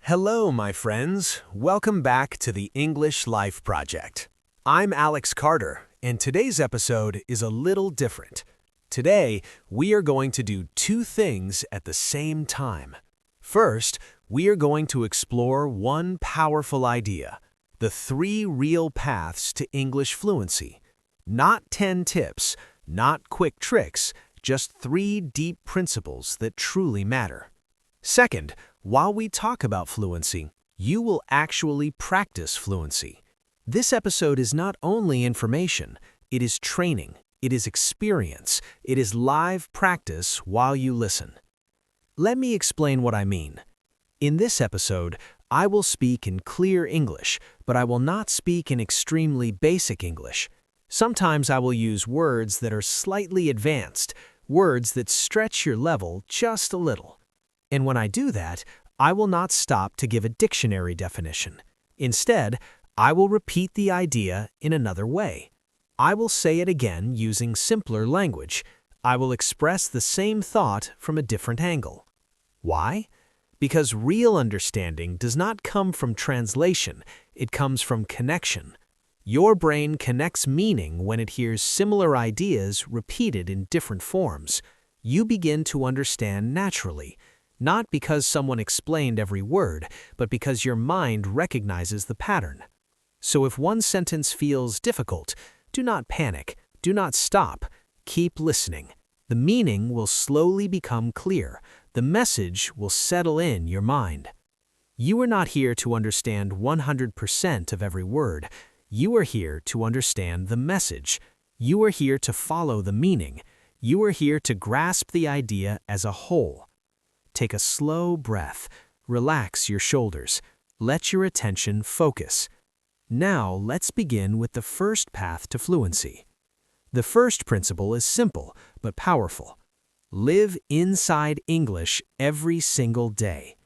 Hello, my friends. Welcome back to the English Life Project. I'm Alex Carter, and today's episode is a little different. Today, we are going to do two things at the same time. First, we are going to explore one powerful idea, the 3 real paths to English fluency. Not 10 tips, not quick tricks, just 3 deep principles that truly matter. Second, while we talk about fluency, you will actually practice fluency. This episode is not only information, it is training, it is experience, it is live practice while you listen. Let me explain what I mean. In this episode, I will speak in clear English, but I will not speak in extremely basic English. Sometimes I will use words that are slightly advanced, words that stretch your level just a little. And when I do that, I will not stop to give a dictionary definition. Instead, I will repeat the idea in another way. I will say it again using simpler language. I will express the same thought from a different angle. Why? Because real understanding does not come from translation, it comes from connection. Your brain connects meaning when it hears similar ideas repeated in different forms. You begin to understand naturally. Not because someone explained every word, but because your mind recognizes the pattern. So if one sentence feels difficult, do not panic, do not stop, keep listening. The meaning will slowly become clear, the message will settle in your mind. You are not here to understand 100% of every word. You are here to understand the message. You are here to follow the meaning. You are here to grasp the idea as a whole. Take a slow breath, relax your shoulders, let your attention focus. Now let's begin with the first path to fluency. The first principle is simple but powerful. Live inside English every single day.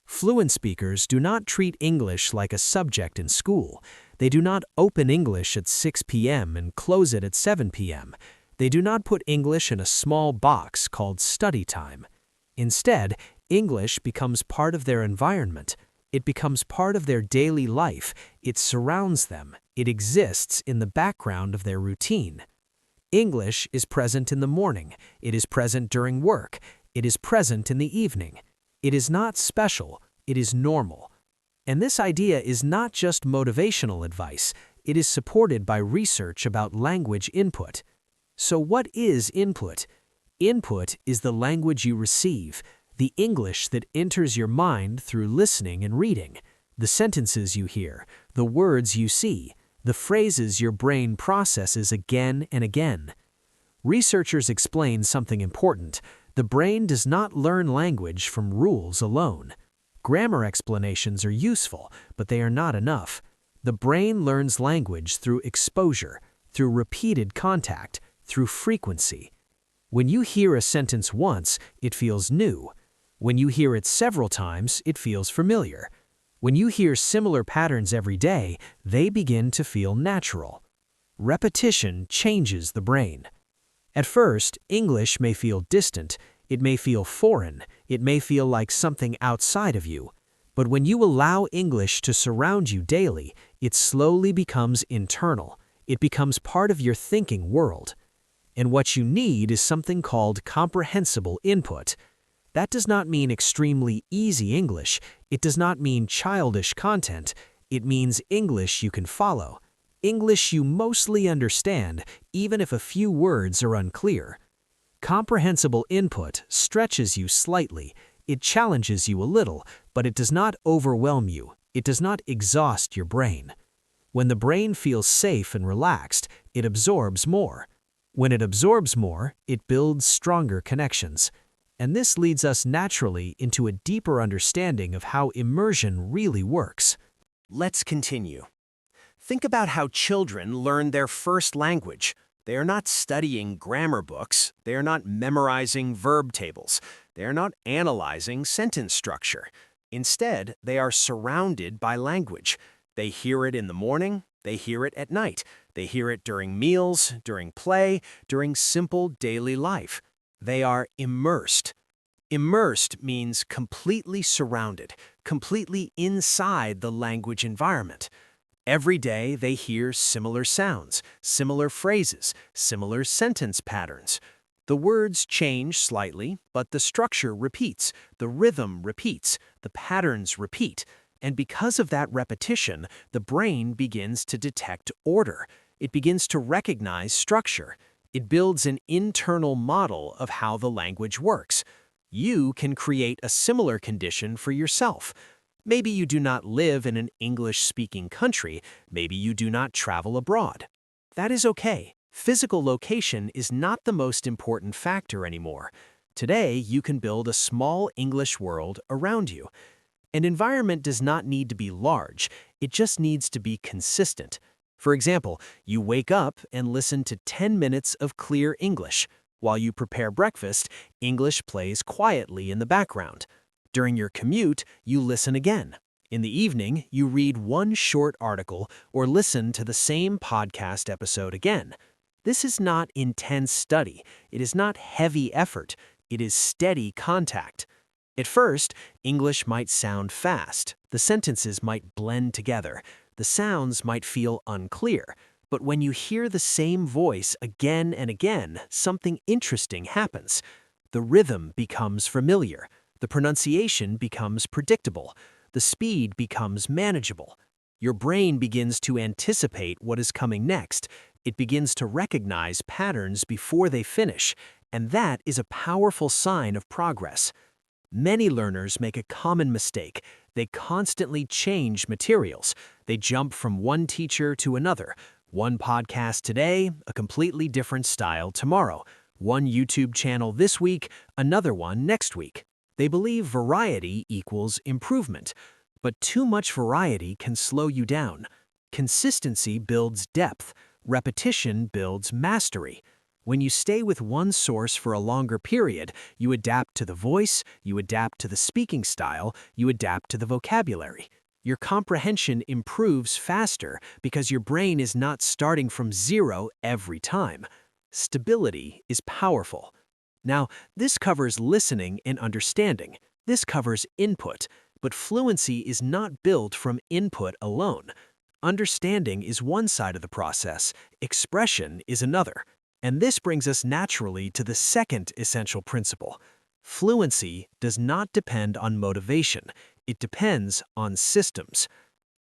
Fluent speakers do not treat English like a subject in school. They do not open English at 6 p.m. and close it at 7 p.m. They do not put English in a small box called study time. Instead, English becomes part of their environment. It becomes part of their daily life. It surrounds them. It exists in the background of their routine. English is present in the morning. It is present during work. It is present in the evening. It is not special. It is normal. And this idea is not just motivational advice. It is supported by research about language input. So what is input? Input is the language you receive, the English that enters your mind through listening and reading, the sentences you hear, the words you see, the phrases your brain processes again and again. Researchers explain something important. The brain does not learn language from rules alone. Grammar explanations are useful, but they are not enough. The brain learns language through exposure, through repeated contact, through frequency. When you hear a sentence once, it feels new. When you hear it several times, it feels familiar. When you hear similar patterns every day, they begin to feel natural. Repetition changes the brain. At first, English may feel distant, it may feel foreign, it may feel like something outside of you. But when you allow English to surround you daily, it slowly becomes internal. It becomes part of your thinking world. And what you need is something called comprehensible input. That does not mean extremely easy English. It does not mean childish content. It means English you can follow. English you mostly understand, even if a few words are unclear. Comprehensible input stretches you slightly. It challenges you a little, but it does not overwhelm you. It does not exhaust your brain. When the brain feels safe and relaxed, it absorbs more. When it absorbs more, it builds stronger connections. And this leads us naturally into a deeper understanding of how immersion really works. Let's continue. Think about how children learn their first language. They are not studying grammar books. They are not memorizing verb tables. They are not analyzing sentence structure. Instead, they are surrounded by language. They hear it in the morning. They hear it at night. They hear it during meals, during play, during simple daily life. They are immersed. Immersed means completely surrounded, completely inside the language environment. Every day they hear similar sounds, similar phrases, similar sentence patterns. The words change slightly, but the structure repeats, the rhythm repeats, the patterns repeat. And because of that repetition, the brain begins to detect order. It begins to recognize structure. It builds an internal model of how the language works. You can create a similar condition for yourself. Maybe you do not live in an English-speaking country. Maybe you do not travel abroad. That is okay. Physical location is not the most important factor anymore. Today, you can build a small English world around you. An environment does not need to be large. It just needs to be consistent. For example, you wake up and listen to 10 minutes of clear English. While you prepare breakfast, English plays quietly in the background. During your commute, you listen again. In the evening, you read one short article or listen to the same podcast episode again. This is not intense study. It is not heavy effort. It is steady contact. At first, English might sound fast. The sentences might blend together. The sounds might feel unclear. But when you hear the same voice again and again, something interesting happens. The rhythm becomes familiar. The pronunciation becomes predictable. The speed becomes manageable. Your brain begins to anticipate what is coming next. It begins to recognize patterns before they finish, and that is a powerful sign of progress. Many learners make a common mistake. They constantly change materials. They jump from one teacher to another. One podcast today, a completely different style tomorrow. One YouTube channel this week, another one next week. They believe variety equals improvement. But too much variety can slow you down. Consistency builds depth. Repetition builds mastery. When you stay with one source for a longer period, you adapt to the voice, you adapt to the speaking style, you adapt to the vocabulary. Your comprehension improves faster because your brain is not starting from zero every time. Stability is powerful. Now, this covers listening and understanding. This covers input, but fluency is not built from input alone. Understanding is one side of the process, expression is another. And this brings us naturally to the second essential principle. Fluency does not depend on motivation, it depends on systems.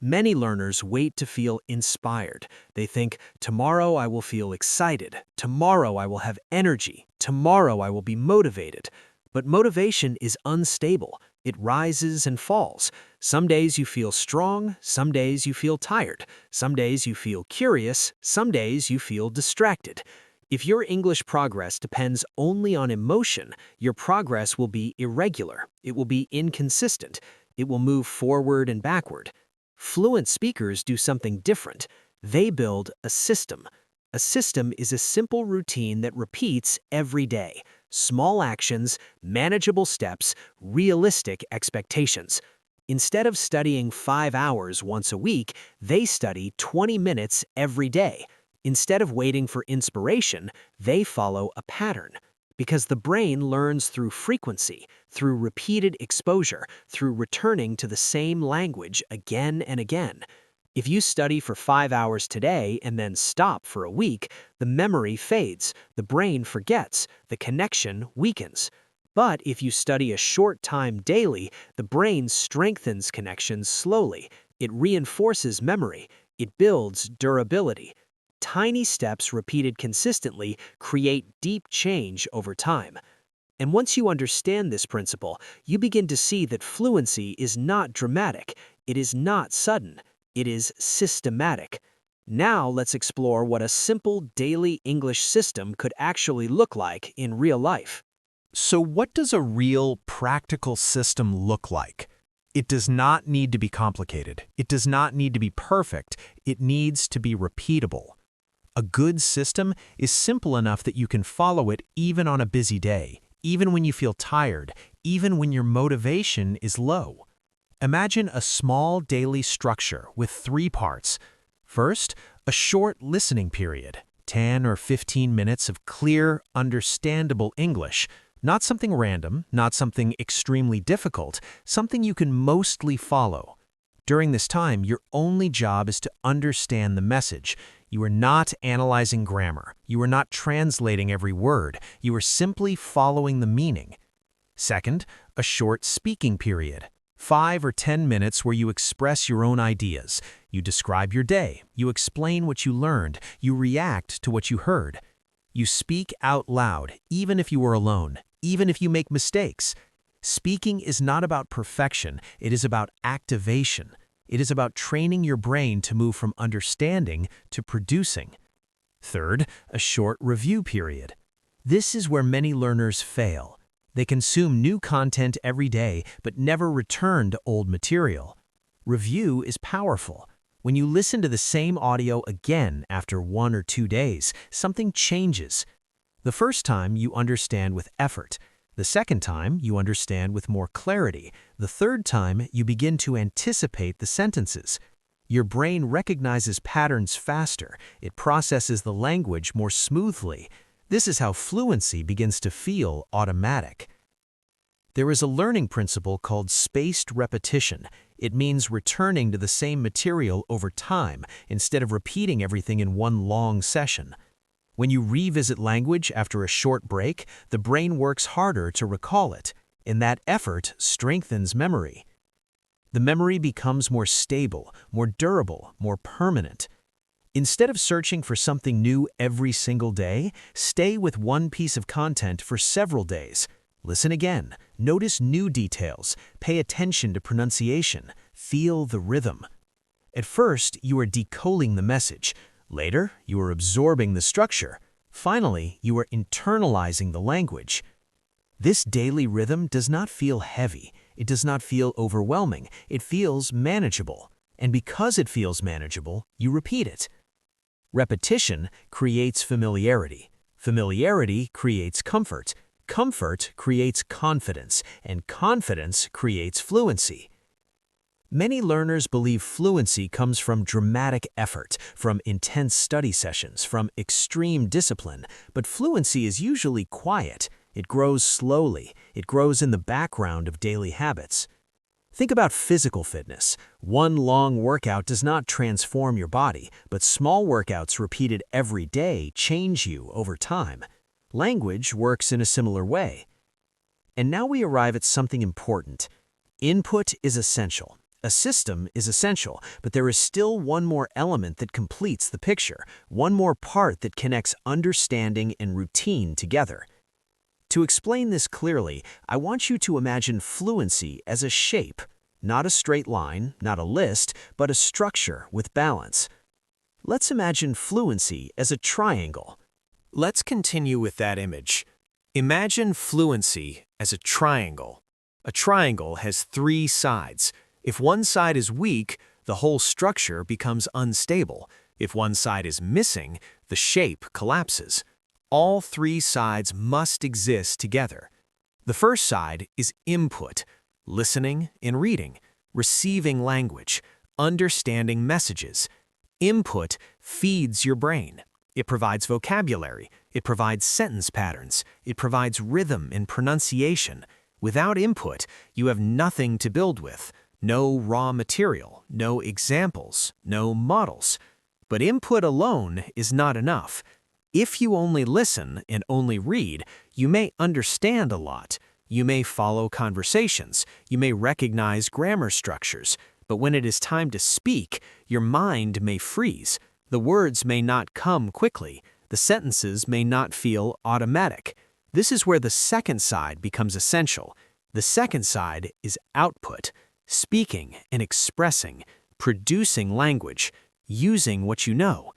Many learners wait to feel inspired. They think, tomorrow I will feel excited, tomorrow I will have energy, tomorrow I will be motivated. But motivation is unstable. It rises and falls. Some days you feel strong, some days you feel tired, some days you feel curious, some days you feel distracted. If your English progress depends only on emotion, your progress will be irregular, it will be inconsistent, it will move forward and backward. Fluent speakers do something different. They build a system. A system is a simple routine that repeats every day. Small actions, manageable steps, realistic expectations. Instead of studying 5 hours once a week, they study 20 minutes every day. Instead of waiting for inspiration, they follow a pattern. Because the brain learns through frequency, through repeated exposure, through returning to the same language again and again. If you study for 5 hours today and then stop for a week, the memory fades, the brain forgets, the connection weakens. But if you study a short time daily, the brain strengthens connections slowly. It reinforces memory. It builds durability. Tiny steps repeated consistently create deep change over time. And once you understand this principle, you begin to see that fluency is not dramatic, it is not sudden, it is systematic. Now let's explore what a simple daily English system could actually look like in real life. So what does a real, practical system look like? It does not need to be complicated. It does not need to be perfect. It needs to be repeatable. A good system is simple enough that you can follow it even on a busy day, even when you feel tired, even when your motivation is low. Imagine a small daily structure with 3 parts. First, a short listening period, 10 or 15 minutes of clear, understandable English. Not something random, not something extremely difficult, something you can mostly follow. During this time, your only job is to understand the message. You are not analyzing grammar. You are not translating every word. You are simply following the meaning. Second, a short speaking period. 5 or 10 minutes where you express your own ideas. You describe your day. You explain what you learned. You react to what you heard. You speak out loud, even if you are alone, even if you make mistakes. Speaking is not about perfection. It is about activation. It is about training your brain to move from understanding to producing. Third, a short review period. This is where many learners fail. They consume new content every day, but never return to old material. Review is powerful. When you listen to the same audio again after 1 or 2 days, something changes. The first time you understand with effort. The second time you understand with more clarity. The third time you begin to anticipate the sentences. Your brain recognizes patterns faster. It processes the language more smoothly. This is how fluency begins to feel automatic. There is a learning principle called spaced repetition. It means returning to the same material over time instead of repeating everything in one long session. When you revisit language after a short break, the brain works harder to recall it, and that effort strengthens memory. The memory becomes more stable, more durable, more permanent. Instead of searching for something new every single day, stay with one piece of content for several days. Listen again, notice new details, pay attention to pronunciation, feel the rhythm. At first, you are decoding the message. Later, you are absorbing the structure. Finally, you are internalizing the language. This daily rhythm does not feel heavy. It does not feel overwhelming. It feels manageable. And because it feels manageable, you repeat it. Repetition creates familiarity. Familiarity creates comfort. Comfort creates confidence, and confidence creates fluency. Many learners believe fluency comes from dramatic effort, from intense study sessions, from extreme discipline, but fluency is usually quiet. It grows slowly. It grows in the background of daily habits. Think about physical fitness. One long workout does not transform your body, but small workouts repeated every day change you over time. Language works in a similar way. And now we arrive at something important. Input is essential. A system is essential, but there is still one more element that completes the picture, one more part that connects understanding and routine together. To explain this clearly, I want you to imagine fluency as a shape, not a straight line, not a list, but a structure with balance. Let's imagine fluency as a triangle. Let's continue with that image. Imagine fluency as a triangle. A triangle has 3 sides. If one side is weak, the whole structure becomes unstable. If one side is missing, the shape collapses. All 3 sides must exist together. The first side is input, listening and reading, receiving language, understanding messages. Input feeds your brain. It provides vocabulary. It provides sentence patterns. It provides rhythm and pronunciation. Without input, you have nothing to build with. No raw material, no examples, no models. But input alone is not enough. If you only listen and only read, you may understand a lot. You may follow conversations. You may recognize grammar structures. But when it is time to speak, your mind may freeze. The words may not come quickly. The sentences may not feel automatic. This is where the second side becomes essential. The second side is output, speaking and expressing, producing language, using what you know.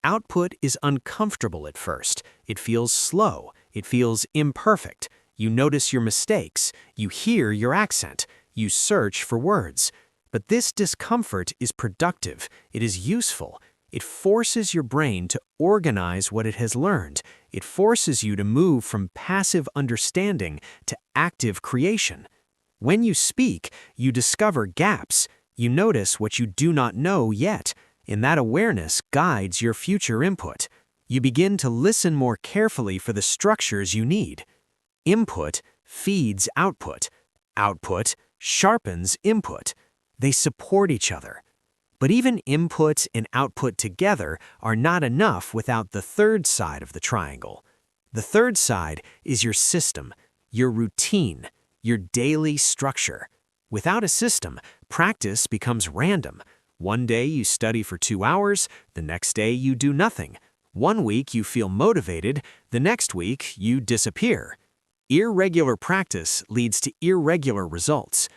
Output is uncomfortable at first. It feels slow. It feels imperfect. You notice your mistakes. You hear your accent. You search for words. But this discomfort is productive. It is useful. It forces your brain to organize what it has learned. It forces you to move from passive understanding to active creation. When you speak, you discover gaps. You notice what you do not know yet. And that awareness guides your future input. You begin to listen more carefully for the structures you need. Input feeds output. Output sharpens input. They support each other. But even input and output together are not enough without the third side of the triangle. The third side is your system, your routine, your daily structure. Without a system, practice becomes random. One day you study for 2 hours, the next day you do nothing. One week you feel motivated, the next week you disappear. Irregular practice leads to irregular results.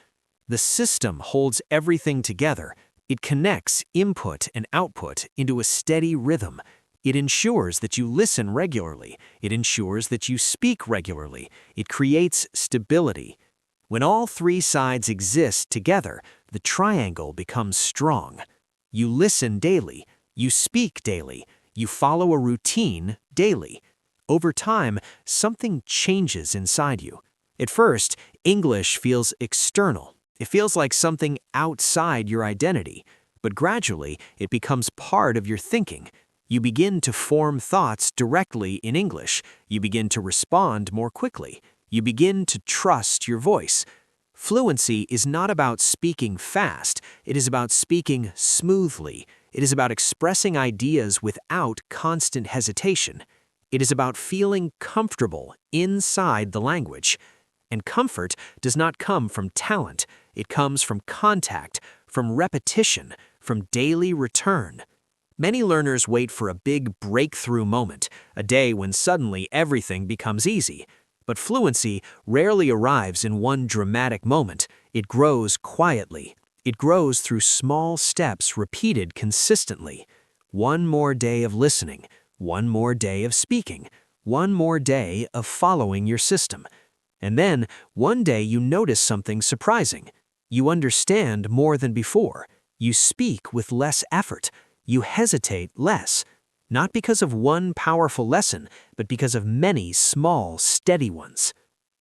The system holds everything together. It connects input and output into a steady rhythm. It ensures that you listen regularly. It ensures that you speak regularly. It creates stability. When all three sides exist together, the triangle becomes strong. You listen daily. You speak daily. You follow a routine daily. Over time, something changes inside you. At first, English feels external. It feels like something outside your identity. But gradually, it becomes part of your thinking. You begin to form thoughts directly in English. You begin to respond more quickly. You begin to trust your voice. Fluency is not about speaking fast. It is about speaking smoothly. It is about expressing ideas without constant hesitation. It is about feeling comfortable inside the language. And comfort does not come from talent. It comes from contact, from repetition, from daily return. Many learners wait for a big breakthrough moment, a day when suddenly everything becomes easy. But fluency rarely arrives in one dramatic moment. It grows quietly. It grows through small steps repeated consistently. One more day of listening, one more day of speaking, one more day of following your system. And then, one day you notice something surprising. You understand more than before. You speak with less effort. You hesitate less. Not because of one powerful lesson, but because of many small, steady ones.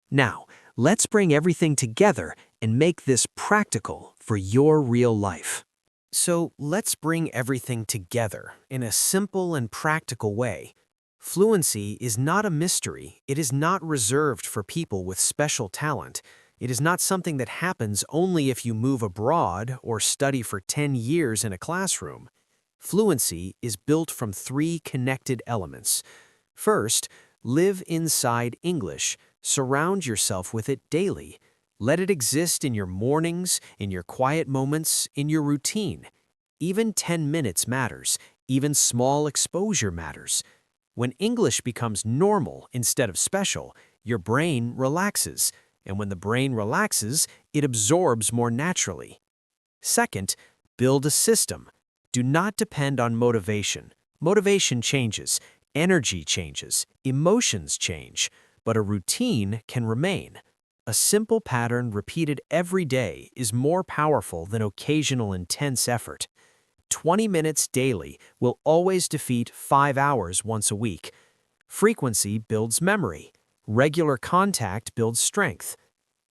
Now, let's bring everything together and make this practical for your real life. So, let's bring everything together in a simple and practical way. Fluency is not a mystery. It is not reserved for people with special talent. It is not something that happens only if you move abroad or study for 10 years in a classroom. Fluency is built from 3 connected elements. First, live inside English. Surround yourself with it daily. Let it exist in your mornings, in your quiet moments, in your routine. Even 10 minutes matters. Even small exposure matters. When English becomes normal instead of special, your brain relaxes. And when the brain relaxes, it absorbs more naturally. Second, build a system. Do not depend on motivation. Motivation changes, energy changes, emotions change, but a routine can remain. A simple pattern repeated every day is more powerful than occasional intense effort. 20 minutes daily will always defeat 5 hours once a week. Frequency builds memory. Regular contact builds strength.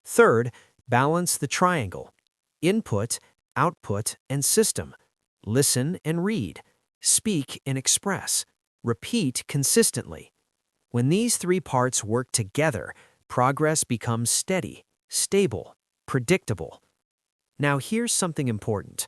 Third, balance the triangle. Input, output, and system. Listen and read. Speak and express. Repeat consistently. When these 3 parts work together, progress becomes steady, stable, predictable. Now here's something important.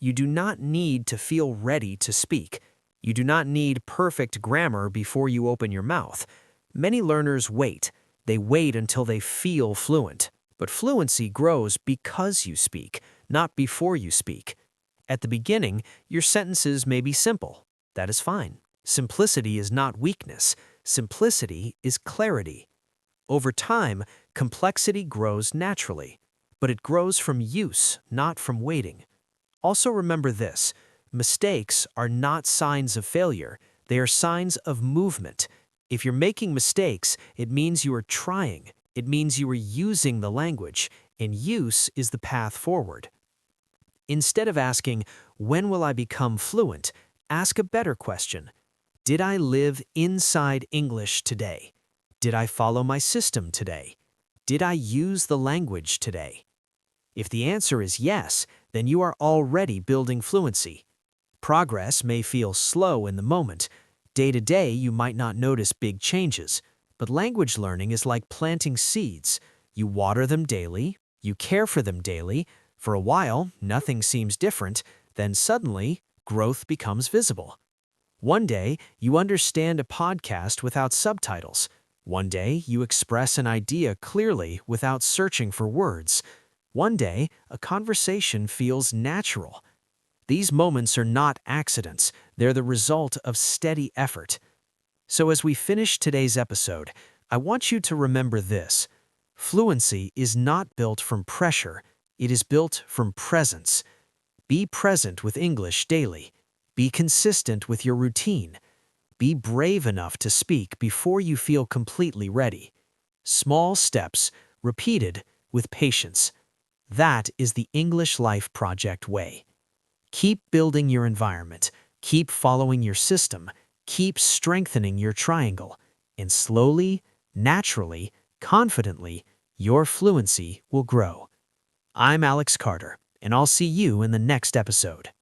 You do not need to feel ready to speak. You do not need perfect grammar before you open your mouth. Many learners wait. They wait until they feel fluent. But fluency grows because you speak, not before you speak. At the beginning, your sentences may be simple. That is fine. Simplicity is not weakness. Simplicity is clarity. Over time, complexity grows naturally, but it grows from use, not from waiting. Also remember this: mistakes are not signs of failure. They are signs of movement. If you're making mistakes, it means you are trying. It means you are using the language, and use is the path forward. Instead of asking, "When will I become fluent?" ask a better question. Did I live inside English today? Did I follow my system today? Did I use the language today? If the answer is yes, then you are already building fluency. Progress may feel slow in the moment. Day to day, you might not notice big changes. But language learning is like planting seeds. You water them daily, you care for them daily. For a while, nothing seems different. Then suddenly, growth becomes visible. One day, you understand a podcast without subtitles. One day, you express an idea clearly without searching for words. One day, a conversation feels natural. These moments are not accidents, they're the result of steady effort. So as we finish today's episode, I want you to remember this. Fluency is not built from pressure, it is built from presence. Be present with English daily. Be consistent with your routine. Be brave enough to speak before you feel completely ready. Small steps, repeated with patience. That is the English Life Project way. Keep building your environment, keep following your system, keep strengthening your triangle, and slowly, naturally, confidently, your fluency will grow. I'm Alex Carter, and I'll see you in the next episode.